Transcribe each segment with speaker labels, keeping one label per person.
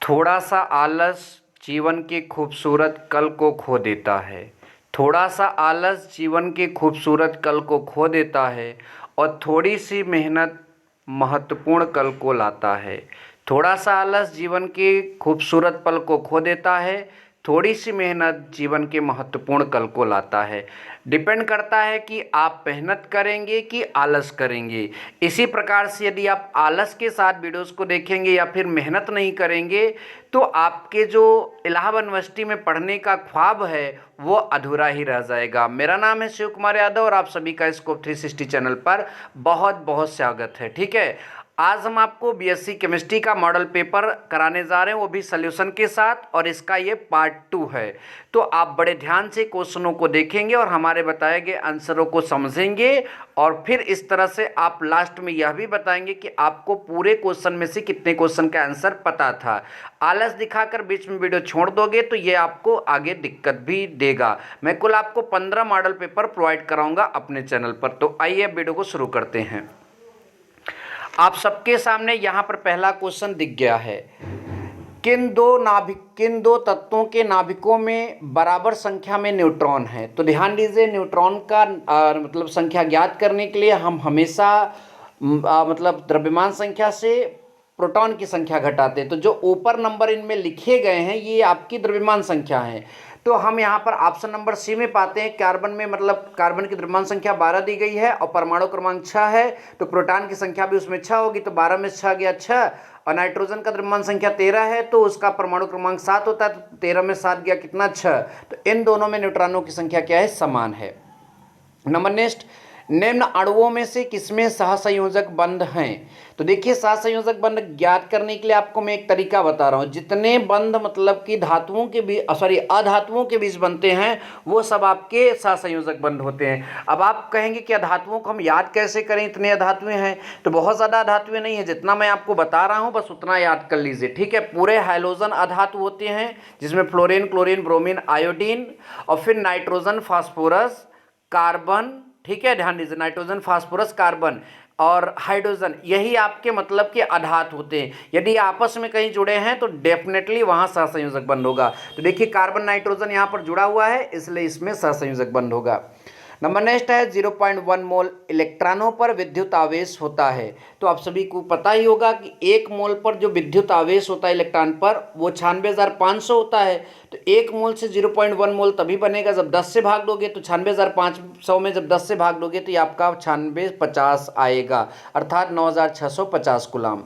Speaker 1: थोड़ा सा आलस जीवन के खूबसूरत कल को खो देता है। थोड़ा सा आलस जीवन के खूबसूरत कल को खो देता है और थोड़ी सी मेहनत महत्वपूर्ण कल को लाता है। थोड़ा सा आलस जीवन के खूबसूरत पल को खो देता है, थोड़ी सी मेहनत जीवन के महत्वपूर्ण कल को लाता है। डिपेंड करता है कि आप मेहनत करेंगे कि आलस करेंगे। इसी प्रकार से यदि आप आलस के साथ वीडियोस को देखेंगे या फिर मेहनत नहीं करेंगे तो आपके जो इलाहाबाद यूनिवर्सिटी में पढ़ने का ख्वाब है वो अधूरा ही रह जाएगा। मेरा नाम है शिव कुमार यादव और आप सभी का स्कोप 360 चैनल पर बहुत बहुत स्वागत है। ठीक है, आज हम आपको बीएससी केमिस्ट्री का मॉडल पेपर कराने जा रहे हैं, वो भी सॉल्यूशन के साथ, और इसका ये पार्ट 2 है। तो आप बड़े ध्यान से क्वेश्चनों को देखेंगे और हमारे बताए गए आंसरों को समझेंगे और फिर इस तरह से आप लास्ट में यह भी बताएंगे कि आपको पूरे क्वेश्चन में से कितने क्वेश्चन का आंसर पता था। आलस दिखाकर बीच में वीडियो छोड़ दोगे तो ये आपको आगे दिक्कत भी देगा। मैं कुल आपको 15 मॉडल पेपर प्रोवाइड कराऊंगा अपने चैनल पर। तो आइए अब वीडियो को शुरू करते हैं। आप सबके सामने यहाँ पर पहला क्वेश्चन दिख गया है। किन दो तत्वों के नाभिकों में बराबर संख्या में न्यूट्रॉन है? तो ध्यान दीजिए, न्यूट्रॉन का मतलब संख्या ज्ञात करने के लिए हम हमेशा मतलब द्रव्यमान संख्या से प्रोटॉन की संख्या घटाते हैं। तो जो ऊपर नंबर इनमें लिखे गए हैं ये आपकी द्रव्यमान संख्या है। तो हम यहाँ पर ऑप्शन नंबर सी में पाते हैं कार्बन में, मतलब कार्बन की द्रव्यमान संख्या 12 दी गई है और परमाणु क्रमांक 6 है, तो प्रोटॉन की संख्या भी उसमें 6 होगी, तो 12 में 6 गया 6। और नाइट्रोजन का द्रव्यमान संख्या 13 है तो उसका परमाणु क्रमांक 7 होता है, तो 13 में 7 गया कितना 6। तो इन दोनों में न्यूट्रॉनों की संख्या क्या है? समान है। नंबर नेक्स्ट, निम्न अणुओं में से किसमें सहसंयोजक बंध हैं? तो देखिए, सहसंयोजक बंध ज्ञात करने के लिए आपको मैं एक तरीका बता रहा हूँ। जितने बंध मतलब कि धातुओं के बीच अधातुओं के बीच बनते हैं वो सब आपके सहसंयोजक बंध होते हैं। अब आप कहेंगे कि अधातुओं को हम याद कैसे करें, इतने अधातुएं हैं? तो बहुत ज़्यादा अधातुएं नहीं है, जितना मैं आपको बता रहा हूँ बस उतना याद कर लीजिए। ठीक है, पूरे हाइड्रोजन अधातु होते हैं जिसमें फ्लोरीन, क्लोरीन, ब्रोमीन, आयोडीन और फिर नाइट्रोजन, फास्फोरस, कार्बन। ठीक है, ध्यान दीजिए, नाइट्रोजन, फास्फोरस, कार्बन और हाइड्रोजन, यही आपके मतलब के आधातु होते हैं। यदि आपस में कहीं जुड़े हैं तो डेफिनेटली वहां सहसंयोजक बंध होगा। तो देखिए, कार्बन नाइट्रोजन यहां पर जुड़ा हुआ है इसलिए इसमें सहसंयोजक बंध होगा। नंबर नेक्स्ट है 0.1 मोल इलेक्ट्रॉनों पर विद्युत आवेश होता है। तो आप सभी को पता ही होगा कि 1 मोल पर जो विद्युत आवेश होता है इलेक्ट्रॉन पर वो 96,500 होता है। तो 1 मोल से 0.1 मोल तभी बनेगा जब 10 से भाग दोगे, तो 96,500 में जब 10 से भाग दोगे तो ये आपका 9650 आएगा, अर्थात 9650 कूलम।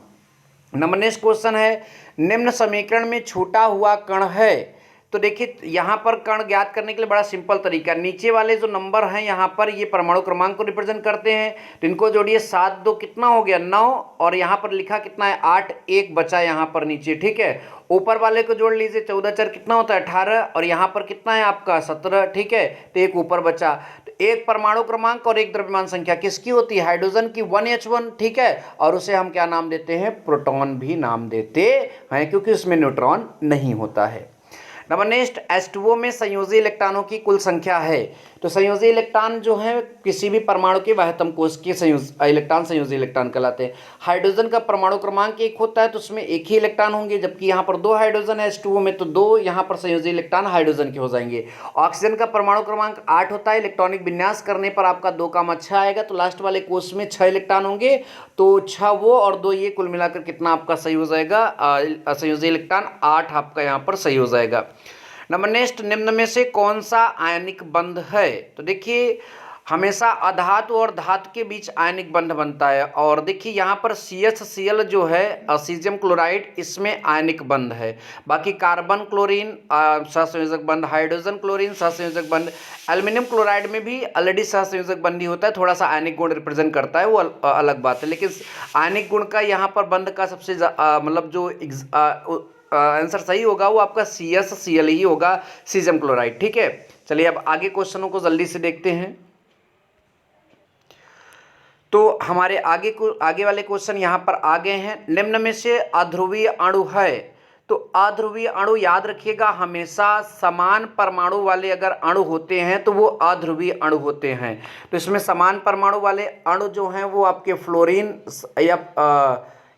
Speaker 1: नंबर नेक्स्ट क्वेश्चन है, निम्न समीकरण में छूटा हुआ कण है। तो देखिए, यहाँ पर कण ज्ञात करने के लिए बड़ा सिंपल तरीका, नीचे वाले जो नंबर हैं यहाँ पर ये परमाणु क्रमांक को रिप्रेजेंट करते हैं, तो इनको जोड़िए, 7 2 कितना हो गया 9, और यहाँ पर लिखा कितना है 8, 1 बचा यहाँ पर नीचे। ठीक है, ऊपर वाले को जोड़ लीजिए, 14 4 कितना होता है 18, और यहाँ पर कितना है आपका 17। ठीक है, तो एक ऊपर बचा। तो एक परमाणु क्रमांक और एक द्रव्यमान संख्या किसकी होती है? हाइड्रोजन की, 1H1। ठीक है, और उसे हम क्या नाम देते हैं? प्रोटॉन भी नाम देते हैं, क्योंकि उसमें न्यूट्रॉन नहीं होता है। नंबर नेक्स्ट, H2O में संयोजी इलेक्ट्रॉनों की कुल संख्या है। तो संयोजी इलेक्ट्रॉन जो है किसी भी परमाणु के बाह्यतम कोश के इलेक्ट्रॉन संयोजी इलेक्ट्रॉन कहलाते हैं। हाइड्रोजन का परमाणु क्रमांक 1 होता है तो उसमें एक ही इलेक्ट्रॉन होंगे, जबकि यहाँ पर 2 हाइड्रोजन है H2O में, तो 2 यहाँ पर संयोजी इलेक्ट्रॉन हाइड्रोजन के हो जाएंगे। ऑक्सीजन का परमाणु क्रमांक 8 होता है, इलेक्ट्रॉनिक विन्यास करने पर आपका 2,6 आएगा, तो लास्ट वाले कोश में 6 इलेक्ट्रॉन होंगे, तो 6 वो और 2 ये, कुल मिलाकर कितना आपका सही हो जाएगा? संयोजी इलेक्ट्रॉन 8 आपका यहाँ पर सही हो जाएगा। नंबर नेक्स्ट, निम्न में से कौन सा आयनिक बंध है? तो देखिए, हमेशा अधातु और धातु के बीच आयनिक बंध बनता है, और देखिए यहाँ पर CHCl जो है सीजियम क्लोराइड, इसमें आयनिक बंध है। बाकी कार्बन क्लोरीन सहसंयोजक बंध, हाइड्रोजन क्लोरीन सहसंयोजक बंध, एल्युमिनियम क्लोराइड में भी ऑलरेडी सहसंयोजक बंध ही होता है, थोड़ा सा आयनिक गुण रिप्रेजेंट करता है, वो अलग बात है। लेकिन आयनिक गुण का यहाँ पर बंध का सबसे मतलब जो आंसर सही होगा वो आपका CHCl ही होगा, सीजियम क्लोराइड। ठीक है, चलिए अब आगे क्वेश्चनों को जल्दी से देखते हैं। तो हमारे आगे वाले क्वेश्चन यहाँ पर आ गए हैं। निम्न में से अध्रुवीय अणु है। तो अध्रुवीय अणु याद रखिएगा, हमेशा समान परमाणु वाले अगर अणु होते हैं तो वो अध्रुवीय अणु होते हैं। तो इसमें समान परमाणु वाले अणु जो हैं वो आपके फ्लोरीन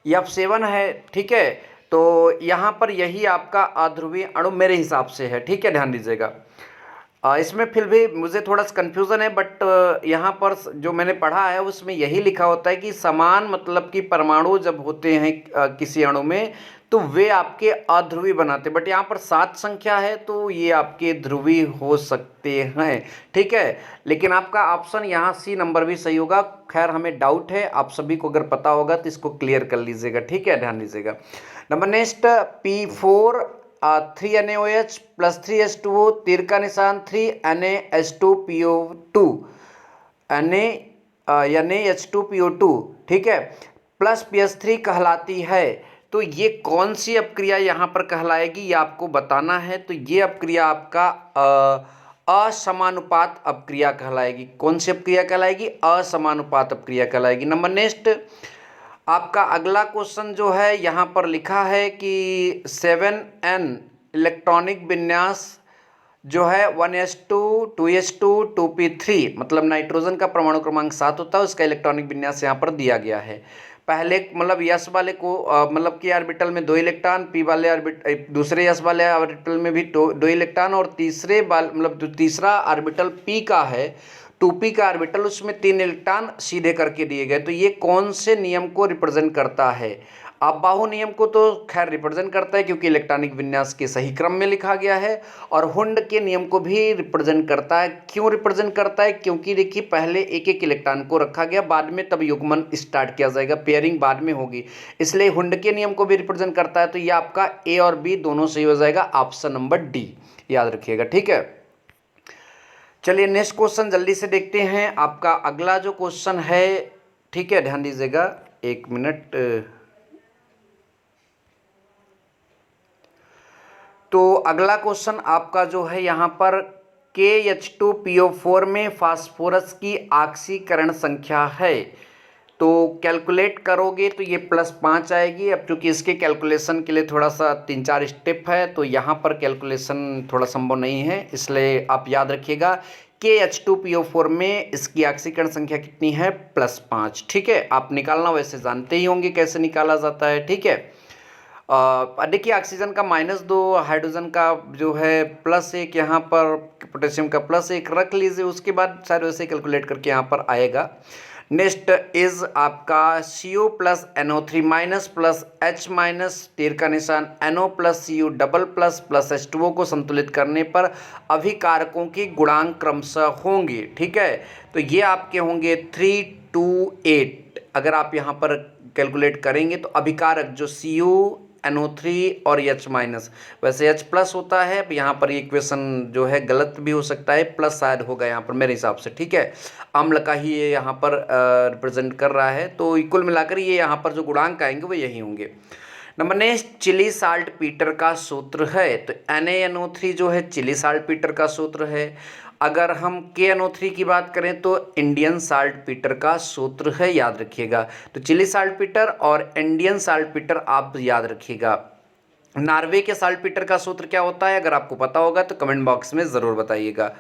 Speaker 1: F7 है। ठीक है, तो यहाँ पर यही आपका अध्रुवीय अणु मेरे हिसाब से है, ठीक है, ध्यान दीजिएगा। इसमें फिर भी मुझे थोड़ा सा कन्फ्यूज़न है, बट यहाँ पर जो मैंने पढ़ा है उसमें यही लिखा होता है कि समान मतलब कि परमाणु जब होते हैं किसी अणु में तो वे आपके अध्रुवीय बनाते, बट यहाँ पर 7 संख्या है तो ये आपके ध्रुवीय हो सकते हैं, ठीक है। लेकिन आपका ऑप्शन यहाँ सी नंबर भी सही होगा। खैर हमें डाउट है, आप सभी को अगर पता होगा तो इसको क्लियर कर लीजिएगा, ठीक है, ध्यान दीजिएगा। Number next P4 3NaOH plus 3H2O, तीर का निशान 3NaH2PO2 NaH2PO2, ठीक है, प्लस PS3 कहलाती है। तो ये कौन सी अपक्रिया यहाँ पर कहलाएगी ये आपको बताना है। तो ये अपक्रिया आपका असमानुपात अपक्रिया कहलाएगी। कौन सी अपक्रिया कहलाएगी? असमानुपात अपक्रिया कहलाएगी। नंबर नेक्स्ट आपका अगला क्वेश्चन जो है यहाँ पर लिखा है कि 7n इलेक्ट्रॉनिक विन्यास जो है 1s2 2s2 2p3 मतलब नाइट्रोजन का परमाणु क्रमांक 7 होता है, उसका इलेक्ट्रॉनिक विन्यास यहाँ पर दिया गया है। पहले मतलब यस वाले को मतलब कि ऑर्बिटल में 2 इलेक्ट्रॉन, पी वाले दूसरे यस वाले ऑर्बिटल में भी 2 इलेक्ट्रॉन, और तीसरे मतलब जो तीसरा ऑर्बिटल पी का है 2p का ऑर्बिटल उसमें 3 इलेक्ट्रॉन सीधे करके दिए गए। तो ये कौन से नियम को रिप्रेजेंट करता है? अबाहु नियम को तो खैर रिप्रेजेंट करता है क्योंकि इलेक्ट्रॉनिक विन्यास के सही क्रम में लिखा गया है, और हुंड के नियम को भी रिप्रेजेंट करता है। क्यों रिप्रेजेंट करता है? क्योंकि देखिए पहले एक एक इलेक्ट्रॉन को रखा गया, बाद में तब युग्मन स्टार्ट किया जाएगा, पेयरिंग बाद में होगी, इसलिए हुंड के नियम को भी रिप्रेजेंट करता है। तो ये आपका ए और बी दोनों सही हो जाएगा, ऑप्शन नंबर डी याद रखिएगा, ठीक है। चलिए नेक्स्ट क्वेश्चन जल्दी से देखते हैं। आपका अगला जो क्वेश्चन है, ठीक है, ध्यान दीजिएगा, एक मिनट। तो अगला क्वेश्चन आपका जो है यहाँ पर KH2PO4 में फास्फोरस की ऑक्सीकरण संख्या है। तो कैलकुलेट करोगे तो ये +5 आएगी। अब चूंकि इसके कैलकुलेशन के लिए थोड़ा सा 3-4 स्टेप है तो यहाँ पर कैलकुलेशन थोड़ा संभव नहीं है, इसलिए आप याद रखिएगा KH2PO4 में इसकी ऑक्सीकरण संख्या कितनी है? +5, ठीक है। आप निकालना वैसे जानते ही होंगे कैसे निकाला जाता है, ठीक है। देखिए ऑक्सीजन का -2, हाइड्रोजन का जो है +1, यहाँ पर पोटेशियम का +1 रख लीजिए, उसके बाद सारे वैसे कैलकुलेट करके यहाँ पर आएगा। नेक्स्ट इज आपका CO plus NO3 minus plus H minus, तीर का निशान NO plus CU double plus H2O को संतुलित करने पर अभिकारकों की गुणांक क्रमशः होंगे, ठीक है। तो ये आपके होंगे 3, 2, 8। अगर आप यहाँ पर कैलकुलेट करेंगे तो अभिकारक जो CU NO3 और H माइनस, वैसे H प्लस होता है, अब यहाँ पर इक्वेशन जो है गलत भी हो सकता है, प्लस शायद होगा यहाँ पर मेरे हिसाब से, ठीक है। अम्ल का ही ये यहाँ पर रिप्रेजेंट कर रहा है, तो कुल मिलाकर ये यहाँ पर जो गुणांक आएंगे वो यही होंगे। Number next Chile saltpetre का सूत्र है। तो NaNO3 जो है चिली साल्ट पीटर का सूत्र है। अगर हम KNO3 की बात करें तो इंडियन साल्ट पीटर का सूत्र है, याद रखिएगा। तो चिली साल्ट पीटर और इंडियन साल्ट पीटर आप याद रखिएगा। नॉर्वे के साल्ट पीटर का सूत्र क्या होता है? अगर आपको पता होगा तो कमेंट बॉक्स में ज़रूर बताइएगा।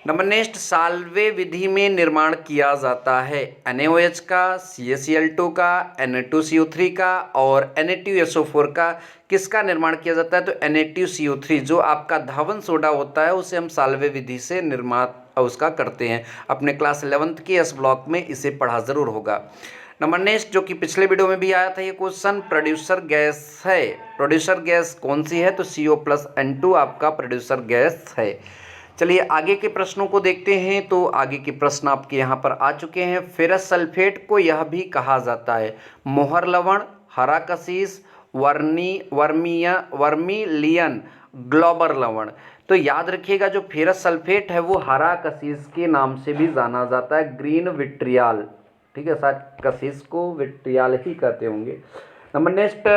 Speaker 1: नंबर नेक्स्ट साल्वे विधि में निर्माण किया जाता है NaOH का, CaCl2 का, Na2CO3 का और Na2SO4 का। किसका निर्माण किया जाता है? तो Na2CO3 जो आपका धावन सोडा होता है उसे हम साल्वे विधि से निर्माण उसका करते हैं। अपने क्लास 11th के एस ब्लॉक में इसे पढ़ा ज़रूर होगा। नंबर नेक्स्ट जो कि पिछले वीडियो में भी आया था ये क्वेश्चन, प्रोड्यूसर गैस है। प्रोड्यूसर गैस कौन सी है? तो CO प्लस N2 आपका प्रोड्यूसर गैस है। चलिए आगे के प्रश्नों को देखते हैं। तो आगे के प्रश्न आपके यहाँ पर आ चुके हैं। फेरस सल्फेट को यह भी कहा जाता है मोहर लवण, हरा कशीस, वर्मिलियन, ग्लोबर लवण। तो याद रखिएगा जो फेरस सल्फेट है वो हरा कशीस के नाम से भी जाना जाता है, ग्रीन विट्रियाल, ठीक है। शायद कशीस को विट्रियाल ही कहते होंगे। नंबर नेक्स्ट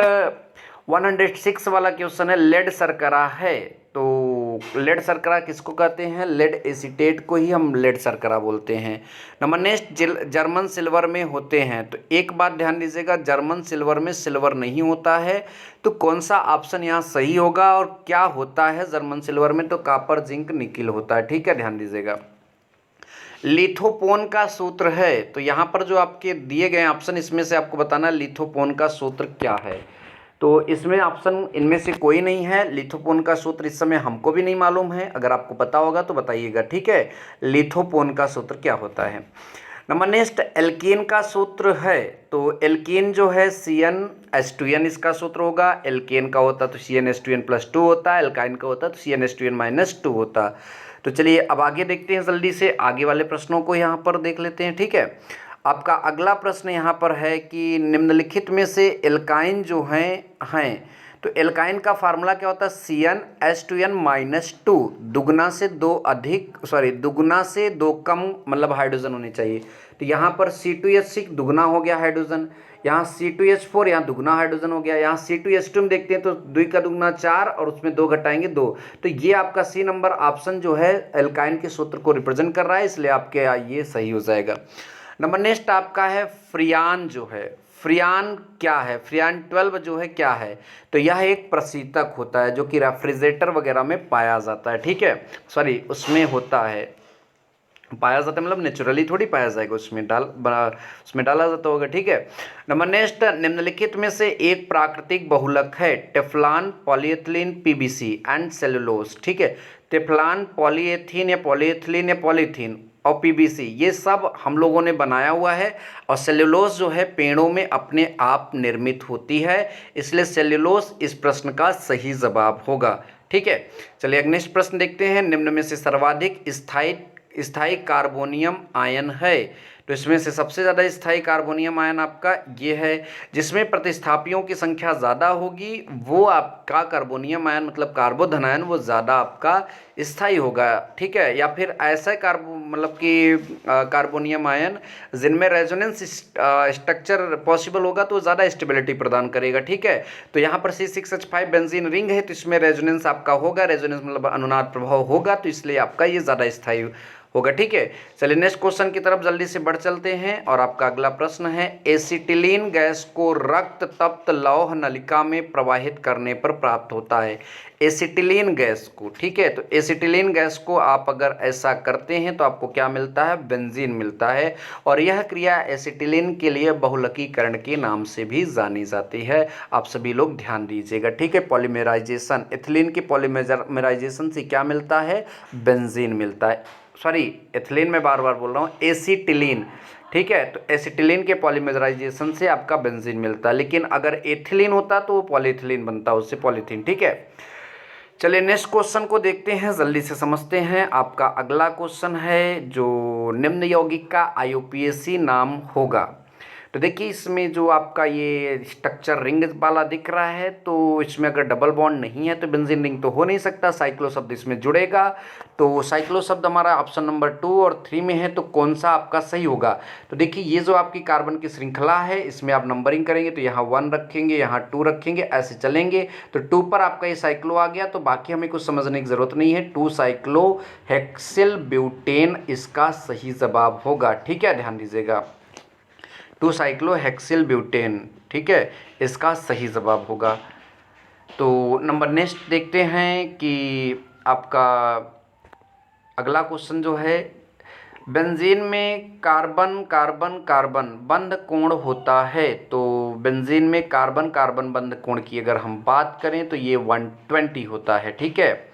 Speaker 1: 106 वाला क्वेश्चन है लेड शर्करा है। तो लेड शर्करा किसको कहते हैं? लेड एसीटेट को ही हम लेड शर्करा बोलते हैं। नंबर नेक्स्ट जर्मन सिल्वर में होते हैं। तो एक बात ध्यान दीजिएगा, जर्मन सिल्वर में सिल्वर नहीं होता है। तो कौन सा ऑप्शन यहाँ सही होगा और क्या होता है जर्मन सिल्वर में? तो कॉपर, जिंक, निकिल होता है, ठीक है, ध्यान दीजिएगा। लिथोपोन का सूत्र है। तो यहाँ पर जो आपके दिए गए ऑप्शन इसमें से आपको बताना लिथोपोन का सूत्र क्या है। तो इसमें ऑप्शन इनमें से कोई नहीं है। लिथोपोन का सूत्र इस समय हमको भी नहीं मालूम है, अगर आपको पता होगा तो बताइएगा, ठीक है। लिथोपोन का सूत्र क्या होता है। नंबर नेक्स्ट, एल्कीन का सूत्र है। तो एल्कीन जो है CnH2n इसका सूत्र होगा। एल्केन का होता तो CnH2n+2 होता, एल्काइन का होता तो CnH2n-2 होता। तो चलिए अब आगे देखते हैं, जल्दी से आगे वाले प्रश्नों को यहाँ पर देख लेते हैं, ठीक है। आपका अगला प्रश्न यहाँ पर है कि निम्नलिखित में से एल्काइन जो हैं तो एल्काइन का फार्मूला क्या होता है, CnH2n-2, दुगुना से दो कम मतलब हाइड्रोजन होने चाहिए। तो यहाँ पर C2H6 दुगुना हो गया हाइड्रोजन, यहाँ C2H4 यहाँ दुगुना हाइड्रोजन हो गया, यहाँ C2H2 में देखते हैं तो 2 का दुगुना 4 और उसमें 2 घटाएंगे 2। तो ये आपका C नंबर ऑप्शन जो है एल्काइन के सूत्र को रिप्रेजेंट कर रहा है, इसलिए आपके ये सही हो जाएगा। नंबर नेक्स्ट आपका है फ्रियान जो है। फ्रियान क्या है, फ्रियान 12 जो है क्या है, तो यह एक प्रशीतक होता है जो कि रेफ्रिजरेटर वगैरह में पाया जाता है, ठीक है। सॉरी, उसमें होता है, पाया जाता है मतलब नेचुरली थोड़ी पाया जाएगा, उसमें डाला जाता होगा, ठीक है। नंबर नेक्स्ट, निम्नलिखित में से एक प्राकृतिक बहुलक है। Teflon, polyethylene, PVC and cellulose, ठीक है। टेफ्लॉन, पॉलीएथीन या पॉलीएथिलीन या पॉलीथीन और PVC ये सब हम लोगों ने बनाया हुआ है, और सेल्यूलोज जो है पेड़ों में अपने आप निर्मित होती है, इसलिए सेल्यूलोज इस प्रश्न का सही जवाब होगा, ठीक है। चलिए नेक्स्ट प्रश्न देखते हैं। निम्न में से सर्वाधिक स्थायी कार्बोनियम आयन है। तो इसमें से सबसे ज़्यादा स्थायी कार्बोनियम आयन आपका ये है, जिसमें प्रतिस्थापियों की संख्या ज़्यादा होगी वो आपका कार्बोनियम आयन मतलब कार्बोधन आयन वो ज़्यादा आपका स्थायी होगा, ठीक है। या फिर ऐसा कार्बोनियम आयन जिनमें रेजोनेंस स्ट्रक्चर पॉसिबल होगा तो ज़्यादा स्टेबिलिटी प्रदान करेगा, ठीक है। तो यहाँ पर C6H5 बेंजीन रिंग है, तो इसमें रेजोनेंस आपका होगा, रेजोनेंस मतलब अनुनाद प्रभाव होगा, तो इसलिए आपका ये ज़्यादा स्थायी होगा, ठीक है। चलिए नेक्स्ट क्वेश्चन की तरफ जल्दी से बढ़ चलते हैं, और आपका अगला प्रश्न है, एसिटिलीन गैस को रक्त तप्त लौह नलिका में प्रवाहित करने पर प्राप्त होता है। एसिटिलीन गैस को, ठीक है, तो एसिटिलीन गैस को आप अगर ऐसा करते हैं तो आपको क्या मिलता है, बेंजीन मिलता है, और यह क्रिया एसिटिलीन के लिए बहुलकीकरण के नाम से भी जानी जाती है। आप सभी लोग ध्यान दीजिएगा, ठीक है। पॉलीमराइजेशन, एथिलीन के पॉलीमराइजेशन से क्या मिलता है, बेंजीन मिलता है। सॉरी, एथिलीन में बार बार बोल रहा हूँ, एसिटिलीन, ठीक है। तो एसिटिलीन के पॉलीमराइजेशन से आपका बेंजीन मिलता है, लेकिन अगर एथिलीन होता तो वो पॉलीथिलीन बनता, उससे पॉलीथीन, ठीक है। चलिए नेक्स्ट क्वेश्चन को देखते हैं, जल्दी से समझते हैं। आपका अगला क्वेश्चन है जो निम्न यौगिक का IUPAC नाम होगा। तो देखिए इसमें जो आपका ये स्ट्रक्चर रिंग वाला दिख रहा है, तो इसमें अगर डबल बॉन्ड नहीं है तो बेंजीन रिंग तो हो नहीं सकता, साइक्लो शब्द इसमें जुड़ेगा। तो साइक्लो शब्द हमारा ऑप्शन नंबर 2 और 3 में है, तो कौन सा आपका सही होगा। तो देखिए ये जो आपकी कार्बन की श्रृंखला है, इसमें आप नंबरिंग करेंगे तो यहाँ 1 रखेंगे, यहाँ 2 रखेंगे, ऐसे चलेंगे। तो 2 पर आपका ये साइक्लो आ गया, तो बाकी हमें कुछ समझने की ज़रूरत नहीं है। 2 साइक्लो हेक्सिल ब्यूटेन इसका सही जवाब होगा, ठीक है, ध्यान दीजिएगा। 2 साइक्लो हेक्सिल ब्यूटेन, ठीक है, इसका सही जवाब होगा। तो नंबर नेक्स्ट देखते हैं कि आपका अगला क्वेश्चन जो है, बेंजीन में कार्बन कार्बन कार्बन बंध कोण होता है। तो बेंजीन में कार्बन कार्बन बंध कोण की अगर हम बात करें तो ये 120 होता है, ठीक है।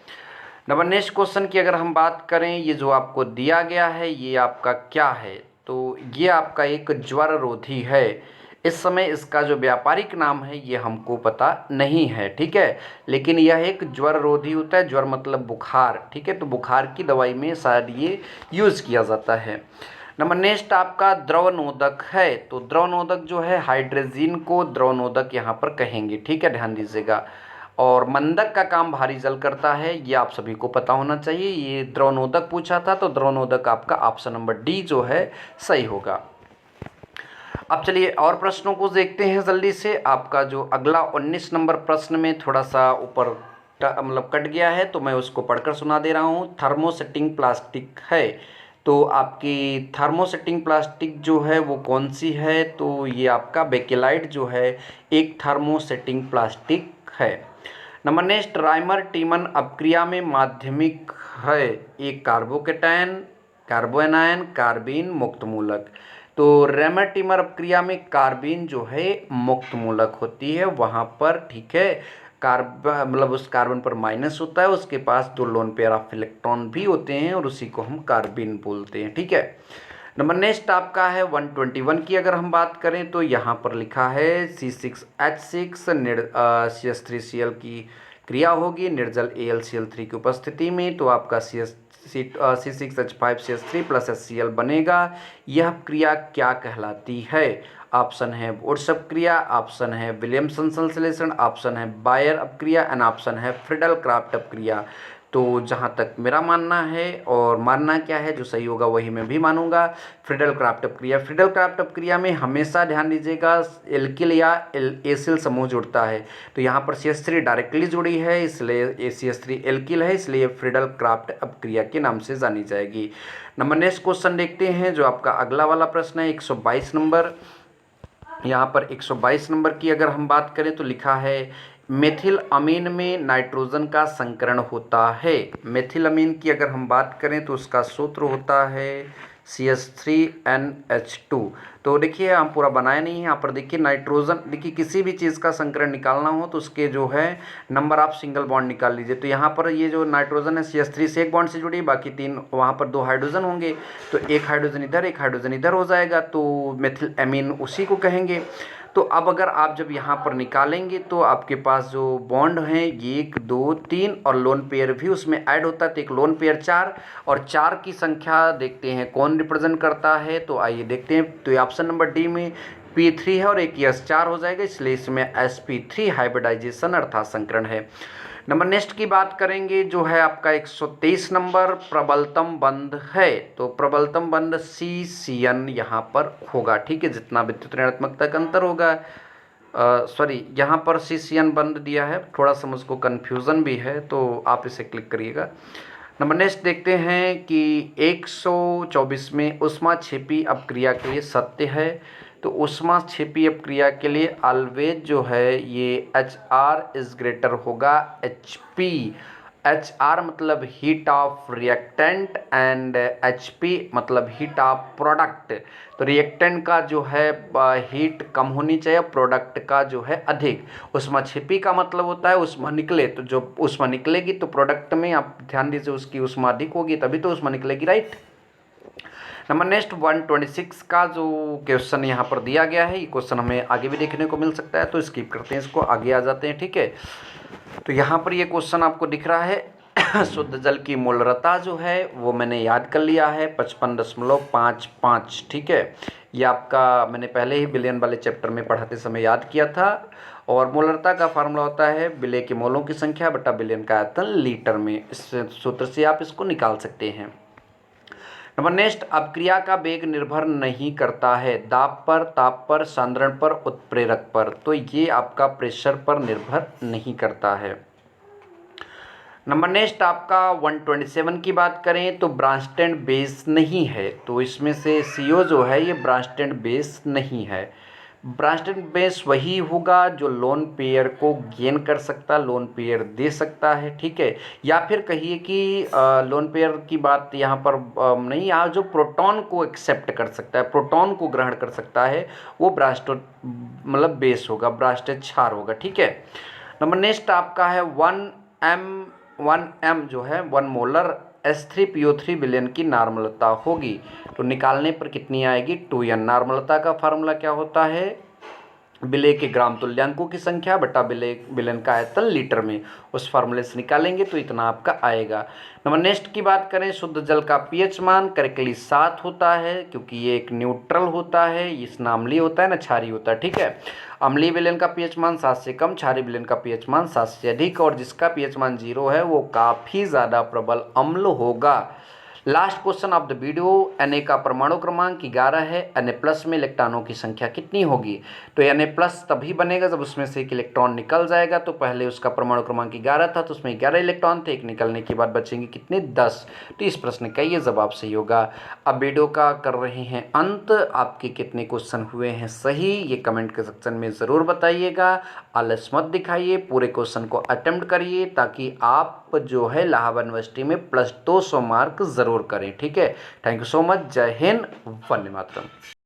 Speaker 1: नंबर नेक्स्ट क्वेश्चन की अगर हम बात करें, ये जो आपको दिया गया है ये आपका क्या है, तो ये आपका एक ज्वर रोधी है। इस समय इसका जो व्यापारिक नाम है ये हमको पता नहीं है, ठीक है, लेकिन यह एक ज्वर रोधी होता है। ज्वर मतलब बुखार, ठीक है, तो बुखार की दवाई में शायद ये यूज़ किया जाता है। नंबर नेक्स्ट आपका द्रवनोदक है। तो द्रवनोदक जो है हाइड्रोजीन को द्रवनोदक यहाँ पर कहेंगे, ठीक है, ध्यान दीजिएगा। और मंदक का काम भारी जल करता है, ये आप सभी को पता होना चाहिए। ये द्रवनोदक पूछा था, तो द्रवनोदक आपका ऑप्शन नंबर D जो है सही होगा। अब चलिए और प्रश्नों को देखते हैं जल्दी से। आपका जो अगला 19 नंबर प्रश्न में थोड़ा सा ऊपर मतलब कट गया है, तो मैं उसको पढ़कर सुना दे रहा हूँ। थर्मोसेटिंग प्लास्टिक है, तो आपकी थर्मोसेटिंग प्लास्टिक जो है वो कौन सी है, तो ये आपका बेकेलाइट जो है एक थर्मोसेटिंग प्लास्टिक है। नंबर नेक्स्ट, राइमर टीमन अपक्रिया में माध्यमिक है। एक कार्बोकेटायन, कार्बोएनायन, कार्बीन, मुक्तमूलक। तो रेमर-टिमर अपक्रिया में कार्बीन जो है मुक्त मूलक होती है, वहाँ पर ठीक है मतलब उस कार्बन पर माइनस होता है, उसके पास 2 लोन पेयर ऑफ इलेक्ट्रॉन भी होते हैं और उसी को हम कार्बीन बोलते हैं। ठीक है, नंबर नेक्स्ट आपका है 121 की अगर हम बात करें तो यहाँ पर लिखा है C6H6 CH3Cl की क्रिया होगी निर्जल AlCl3 की उपस्थिति में, तो आपका C6H5CH3 प्लस HCl बनेगा। यह क्रिया क्या कहलाती है? ऑप्शन है वुड्स अपक्रिया, ऑप्शन है विलियमसन संश्लेषण, ऑप्शन है बायर अपक्रिया एंड ऑप्शन है फ्रीडल क्राफ्ट अपक्रिया। तो जहाँ तक मेरा मानना है, और मानना क्या है, जो सही होगा वही मैं भी मानूंगा, फ्रीडल क्राफ्ट अपक्रिया। फ्रीडल क्राफ्ट अपक्रिया में हमेशा ध्यान दीजिएगा एल्किल या एसिल समूह जुड़ता है, तो यहाँ पर CH3 डायरेक्टली जुड़ी है, इसलिए CH3 एल्किल है, इसलिए फ्रीडल क्राफ्ट अपक्रिया के नाम से जानी जाएगी। नंबर नेक्स्ट क्वेश्चन देखते हैं, जो आपका अगला वाला प्रश्न है 122 नंबर। यहाँ पर 122 नंबर की अगर हम बात करें तो लिखा है मेथिल अमीन में नाइट्रोजन का संकरण होता है। मेथिल अमीन की अगर हम बात करें तो उसका सूत्र होता है CH3NH2। तो देखिए हम पूरा बनाया नहीं है, यहाँ पर देखिए नाइट्रोजन, देखिए किसी भी चीज़ का संकरण निकालना हो तो उसके जो है नंबर ऑफ सिंगल बॉन्ड निकाल लीजिए। तो यहाँ पर ये जो नाइट्रोजन है CH3 से एक बॉन्ड से जुड़ी, बाकी 3 वहाँ पर 2 हाइड्रोजन होंगे, तो एक हाइड्रोजन इधर एक हाइड्रोजन इधर हो जाएगा, तो मेथिल अमीन उसी को कहेंगे। तो अब अगर आप जब यहाँ पर निकालेंगे तो आपके पास जो बॉन्ड हैं 1 2 3 और लोन पेयर भी उसमें ऐड होता है, तो एक लोन पेयर 4, और 4 की संख्या देखते हैं कौन रिप्रेजेंट करता है, तो आइए देखते हैं। तो ये ऑप्शन नंबर डी में P3 है और एक S4 हो जाएगा, इसलिए इसमें sp3 हाइब्रिडाइजेशन अर्थात संकरण है। नंबर नेक्स्ट की बात करेंगे, जो है आपका 123 नंबर प्रबलतम बंध है, तो प्रबलतम बंध CCN यहाँ पर होगा। ठीक है, जितना विद्युत ऋणात्मकता का अंतर होगा, सॉरी यहाँ पर CCN बंध दिया है, थोड़ा सा मुझको कन्फ्यूज़न भी है, तो आप इसे क्लिक करिएगा। नंबर नेक्स्ट देखते हैं कि 124 में ऊष्माक्षेपी अपक्रिया के लिए सत्य है, तो ऊष्माक्षेपी अपक्रिया के लिए ऑलवेज जो है ये HR इज ग्रेटर होगा HP। HR मतलब heat of reactant and HP मतलब हीट ऑफ प्रोडक्ट। तो रिएक्टेंट का जो है हीट कम होनी चाहिए, प्रोडक्ट का जो है अधिक। ऊष्माक्षेपी का मतलब होता है ऊष्मा निकले, तो जो ऊष्मा निकलेगी तो प्रोडक्ट में आप ध्यान दीजिए उसकी ऊष्मा अधिक होगी, तभी तो ऊष्मा निकलेगी, राइट। नंबर नेक्स्ट 126 का जो क्वेश्चन यहाँ पर दिया गया है, ये क्वेश्चन हमें आगे भी देखने को मिल सकता है, तो स्किप करते हैं इसको, आगे आ जाते हैं। ठीक है, तो यहाँ पर ये क्वेश्चन आपको दिख रहा है शुद्ध जल की मोलरता जो है वो मैंने याद कर लिया है 55.55। ठीक है, ये आपका मैंने पहले ही बिलियन वाले चैप्टर में पढ़ाते समय याद किया था, और मोलरता का फार्मूला होता है विलय के मोलों की संख्या बटा बिलियन का आयतन लीटर में। इस सूत्र से आप इसको निकाल सकते हैं। नंबर नेक्स्ट, अपक्रिया का वेग निर्भर नहीं करता है दाब पर, ताप पर, सांद्रण पर, उत्प्रेरक पर, तो ये आपका प्रेशर पर निर्भर नहीं करता है। नंबर नेक्स्ट आपका 127 की बात करें तो ब्रांस्टेड बेस नहीं है, तो इसमें से CO जो है ये ब्रांस्टेड बेस नहीं है। ब्रांस्टेड बेस वही होगा जो लोन पेयर को गेन कर सकता, लोन पेयर दे सकता है। ठीक है, या फिर कहिए कि लोन पेयर की बात यहाँ पर नहीं, यहाँ जो प्रोटॉन को एक्सेप्ट कर सकता है, प्रोटॉन को ग्रहण कर सकता है, वो ब्रांस्टेड मतलब बेस होगा, ब्रांस्टेड क्षार होगा। ठीक है, नंबर नेक्स्ट आपका है 1m जो है 1 मोलर H3PO3 विलयन की नार्मलता होगी, तो निकालने पर कितनी आएगी 2n। नार्मलता का फार्मूला क्या होता है, विलय के ग्राम तुल्यांकों की संख्या बटा विलयन का आयतन लीटर में, उस फार्मूले से निकालेंगे तो इतना आपका आएगा। नंबर नेक्स्ट की बात करें, शुद्ध जल का pH मान करेक्टली 7 होता है, क्योंकि ये एक न्यूट्रल होता है, इस ना अम्लीय होता है ना क्षारीय होता है। ठीक है, अम्लीय विलयन का pH मान 7 से कम, क्षारीय विलयन का pH मान 7 से अधिक, और जिसका pH मान 0 है वो काफ़ी ज़्यादा प्रबल अम्ल होगा। Last question of the video, Na का परमाणु क्रमांक 11 है, Na+ में इलेक्ट्रॉनों की संख्या कितनी होगी, तो Na+ तभी बनेगा जब उसमें से एक इलेक्ट्रॉन निकल जाएगा, तो पहले उसका परमाणु क्रमांक 11 था तो उसमें 11 इलेक्ट्रॉन थे, एक निकलने के बाद बचेंगे कितने 10। तो इस प्रश्न का ये जवाब सही होगा। अब वीडियो का कर रहे हैं अंत, आपके कितने क्वेश्चन हुए हैं सही ये कमेंट के सेक्शन में ज़रूर बताइएगा। आलस मत दिखाइए, पूरे क्वेश्चन को अटेम्प्ट करिए ताकि आप जो है इलाहाबाद यूनिवर्सिटी में +200 मार्क ज़रूर करें। ठीक है, थैंक यू सो मच, जय हिंद, वंदे मातरम।